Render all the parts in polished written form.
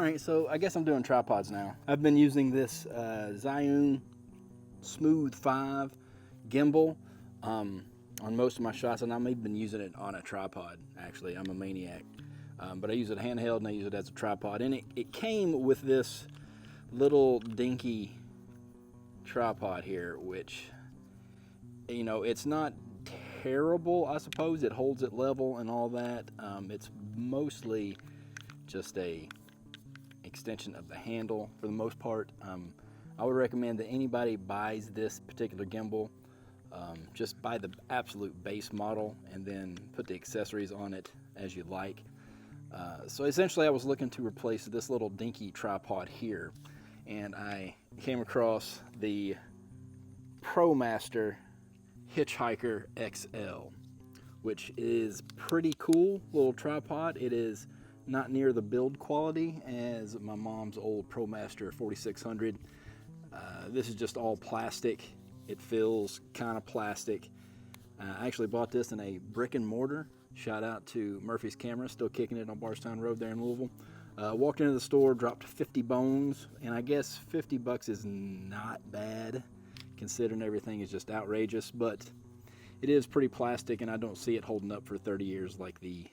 Alright, so I guess I'm doing tripods now. I've been using this Zhiyun Smooth 5 gimbal on most of my shots, and I've even been using it on a tripod. Actually, I'm a maniac. But I use it handheld and I use it as a tripod. And it came with this little dinky tripod here, which, you know, it's not terrible, I suppose. It holds it level and all that. It's mostly just a extension of the handle for the most part. I would recommend that anybody buys this particular gimbal, just buy the absolute base model and then put the accessories on it as you like. So essentially I was looking to replace this little dinky tripod here, and I came across the ProMaster Hitchhiker XL, which is pretty cool little tripod. It is not near the build quality as my mom's old ProMaster 4600. This is just all plastic. It feels kind of plastic. I actually bought this in a brick and mortar. Shout out to Murphy's Camera, still kicking it on Bardstown Road there in Louisville. Walked into the store, dropped 50 bones, and I guess 50 bucks is not bad considering everything is just outrageous, but it is pretty plastic and I don't see it holding up for 30 years like the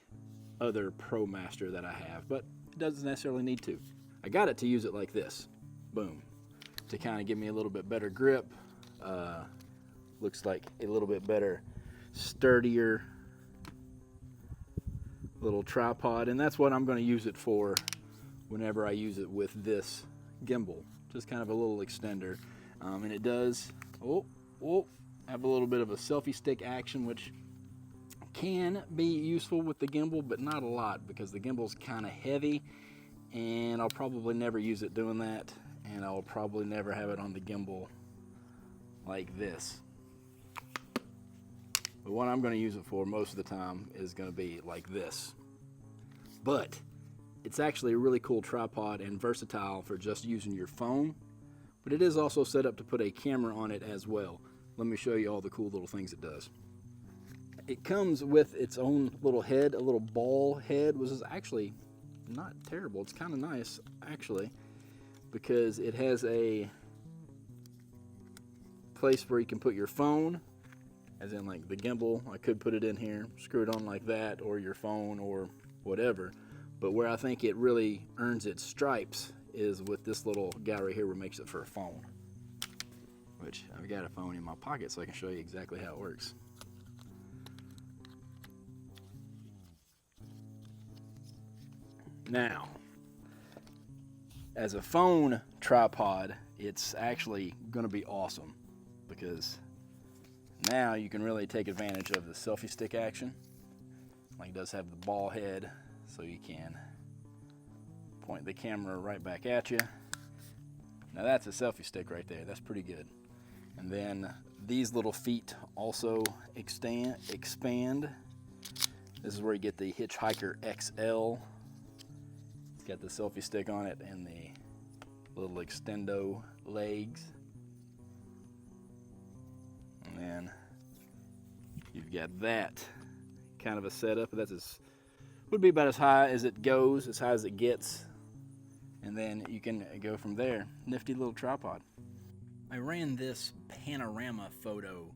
other ProMaster that I have, but it doesn't necessarily need to. I got it to use it like this, boom, to kind of give me a little bit better grip. Looks like a little bit better, sturdier little tripod, and that's what I'm going to use it for whenever I use it with this gimbal. Just kind of a little extender, and it does have a little bit of a selfie stick action, which can be useful with the gimbal, but not a lot because the gimbal's kind of heavy, and I'll probably never use it doing that, and I'll probably never have it on the gimbal like this. But what I'm going to use it for most of the time is going to be like this. But it's actually a really cool tripod and versatile for just using your phone, but it is also set up to put a camera on it as well. Let me show you all the cool little things it does. It comes with its own little head, a little ball head, which is actually not terrible. It's kind of nice actually, because it has a place where you can put your phone, as in like the gimbal. I could put it in here, screw it on like that, or your phone or whatever. But where I think it really earns its stripes is with this little guy right here where it makes it for a phone. Which I've got a phone in my pocket so I can show you exactly how it works. Now, as a phone tripod, it's actually going to be awesome because now you can really take advantage of the selfie stick action. Like, it does have the ball head, so you can point the camera right back at you. Now that's a selfie stick right there. That's pretty good. And then these little feet also expand. This is where you get the Hitchhiker XL. It's got the selfie stick on it and the little extendo legs. And then you've got that kind of a setup. That's would be about as high as it goes, as high as it gets. And then you can go from there. Nifty little tripod. I ran this panorama photo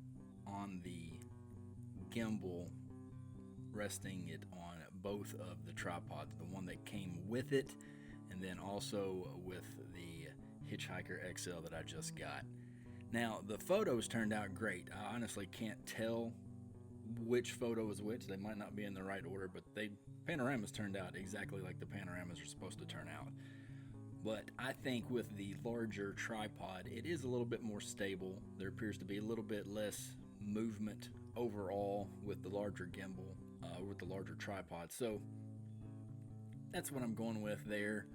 on the gimbal, resting it on both of the tripods, the one that came with it, and then also with the Hitchhiker XL that I just got. Now, the photos turned out great. I honestly can't tell which photo was which. They might not be in the right order, but panoramas turned out exactly like the panoramas are supposed to turn out. But I think with the larger tripod, it is a little bit more stable. There appears to be a little bit less movement overall with the larger gimbal, with the larger tripod. So that's what I'm going with there.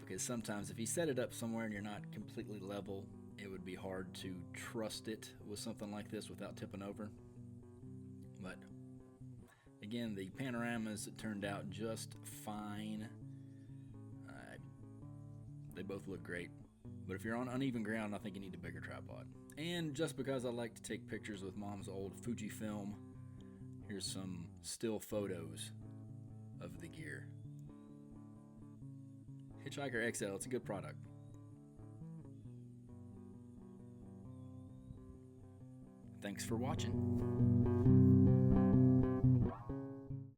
Because sometimes if you set it up somewhere and you're not completely level, it would be hard to trust it with something like this without tipping over. But again, the panoramas turned out just fine. They both look great. But if you're on uneven ground, I think you need a bigger tripod. And just because I like to take pictures with Mom's old Fujifilm, here's some still photos of the gear. Hitchhiker XL, it's a good product. Thanks for watching.